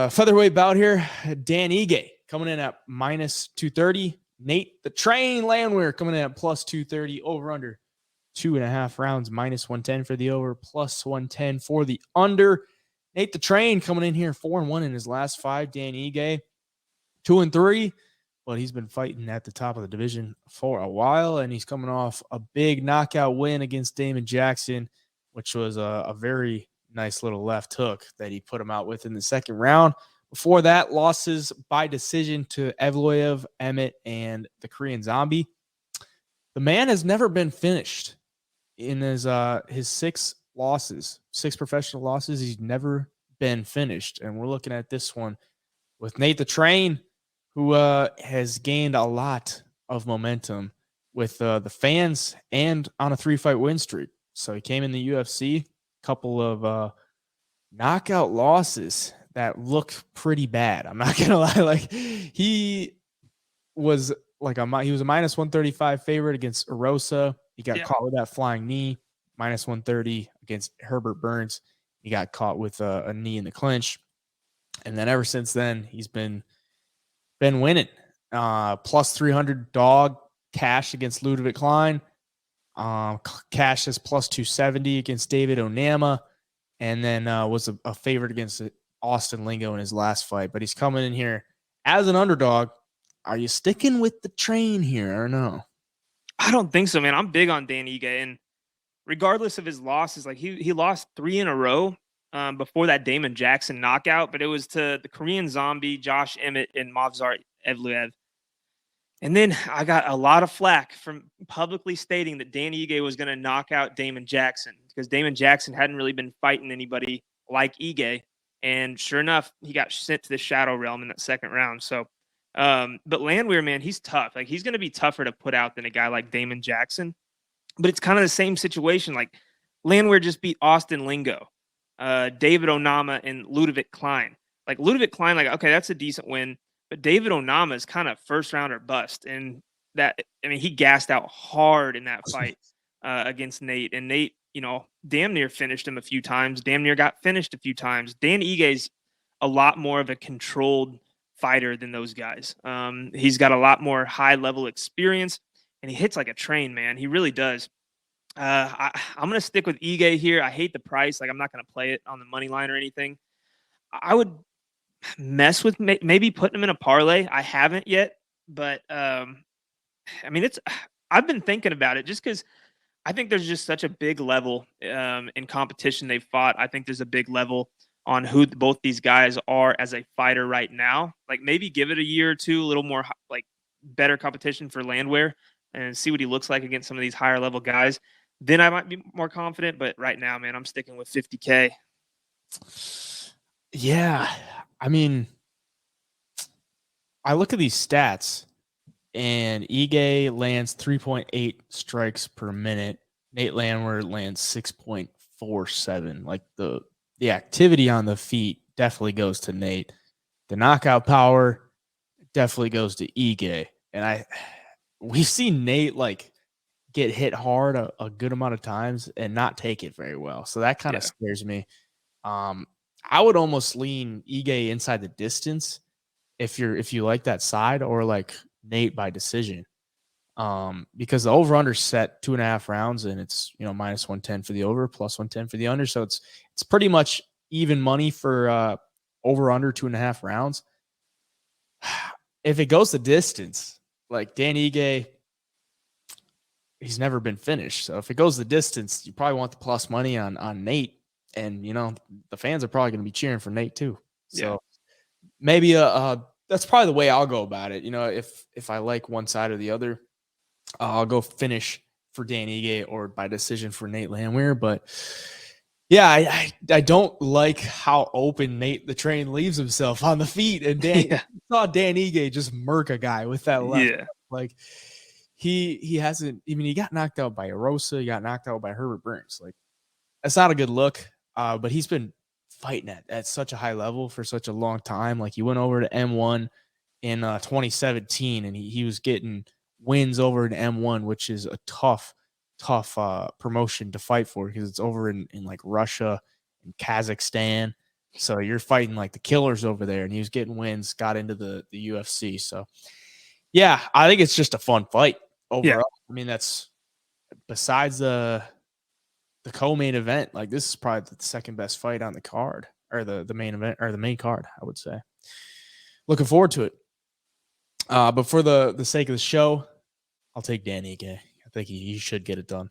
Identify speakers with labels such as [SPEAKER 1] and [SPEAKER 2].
[SPEAKER 1] featherweight bout here. Dan Ige coming in at minus 230. Nate the Train Landwehr coming in at plus 230. Over under 2.5 rounds, minus 110 for the over, plus 110 for the under. Nate the Train coming in here 4-1 in his last 5. Dan Ige 2-3, but he's been fighting at the top of the division for a while, and he's coming off a big knockout win against Damon Jackson, which was a very nice little left hook that he put him out with in the second round. Before that, losses by decision to Evloev, Emmett, and the Korean Zombie. The man has never been finished in his 6 losses, 6 professional losses. He's never been finished, and we're looking at this one with Nate the Train, who has gained a lot of momentum with the fans and on a 3-fight win streak. So he came in the UFC, a couple of knockout losses that look pretty bad. I'm not gonna lie. Like he was a minus 135 favorite against Erosa. He got caught with that flying knee. Minus 130 against Herbert Burns. He got caught with a knee in the clinch, and then ever since then he's been winning. Plus 300 dog cash against Ludovic Klein. Cash is plus 270 against David Onama, and then was a favorite against Austin Lingo in his last fight. But he's coming in here as an underdog. Are you sticking with the Train here or no?
[SPEAKER 2] I don't think so, man. I'm big on Dan Ige, and regardless of his losses, like he lost 3 in a row before that Damon Jackson knockout, but it was to the Korean Zombie, Josh Emmett, and Movsar Evloev. And then I got a lot of flack from publicly stating that Dan Ige was going to knock out Damon Jackson because Damon Jackson hadn't really been fighting anybody like Ige. And sure enough, he got sent to the Shadow Realm in that second round. So, but Landwehr, man, he's tough. Like he's going to be tougher to put out than a guy like Damon Jackson. But it's kind of the same situation. Like Landwehr just beat Austin Lingo, David Onama, and Ludovic Klein. Like Ludovic Klein, like, okay, that's a decent win. But David Onama is kind of first round or bust. And that, I mean, he gassed out hard in that fight against Nate. And Nate, damn near finished him a few times, damn near got finished a few times. Dan Ige's a lot more of a controlled fighter than those guys. He's got a lot more high level experience. And he hits like a train, man. He really does. I'm going to stick with Ige here. I hate the price. Like, I'm not going to play it on the money line or anything. I would mess with maybe putting him in a parlay. I haven't yet. But, I mean, I've been thinking about it just because I think there's just such a big level in competition they've fought. I think there's a big level on who both these guys are as a fighter right now. Like, maybe give it a year or two, a little more, like, better competition for Landwehr, and see what he looks like against some of these higher level guys. Then I might be more confident. But right now, man, I'm sticking with 50K.
[SPEAKER 1] Yeah. I mean, I look at these stats, and Ige lands 3.8 strikes per minute. Nate Landwehr lands 6.47. Like the activity on the feet definitely goes to Nate. The knockout power definitely goes to Ige. And we've seen Nate like get hit hard a good amount of times and not take it very well. So that kind of scares me. I would almost lean Ige inside the distance if you like that side, or like Nate by decision. Because the over under set 2.5 rounds, and it's minus 110 for the over, plus 110 for the under. So it's pretty much even money for over under 2.5 rounds. If it goes the distance, like Dan Ige, he's never been finished. So if it goes the distance, you probably want the plus money on Nate. And, the fans are probably going to be cheering for Nate too. So maybe that's probably the way I'll go about it. If I like one side or the other, I'll go finish for Dan Ige or by decision for Nate Landwehr. But yeah, I don't like how open Nate the Train leaves himself on the feet. And saw Dan Ige just murk a guy with that left.
[SPEAKER 2] Yeah.
[SPEAKER 1] Like he hasn't, he got knocked out by Erosa. He got knocked out by Herbert Burns. Like, that's not a good look. But he's been fighting at such a high level for such a long time. Like, he went over to M1 in 2017, and he was getting wins over in M1, which is a tough promotion to fight for because it's over in like Russia and Kazakhstan. So you're fighting like the killers over there, and he was getting wins, got into the UFC. So yeah, I think it's just a fun fight overall. I mean, that's besides the co-main event, like this is probably the second best fight on the card, or the main event, or the main card, I would say. Looking forward to it. But for the sake of the show, I'll take Dan Ige. I think he should get it done.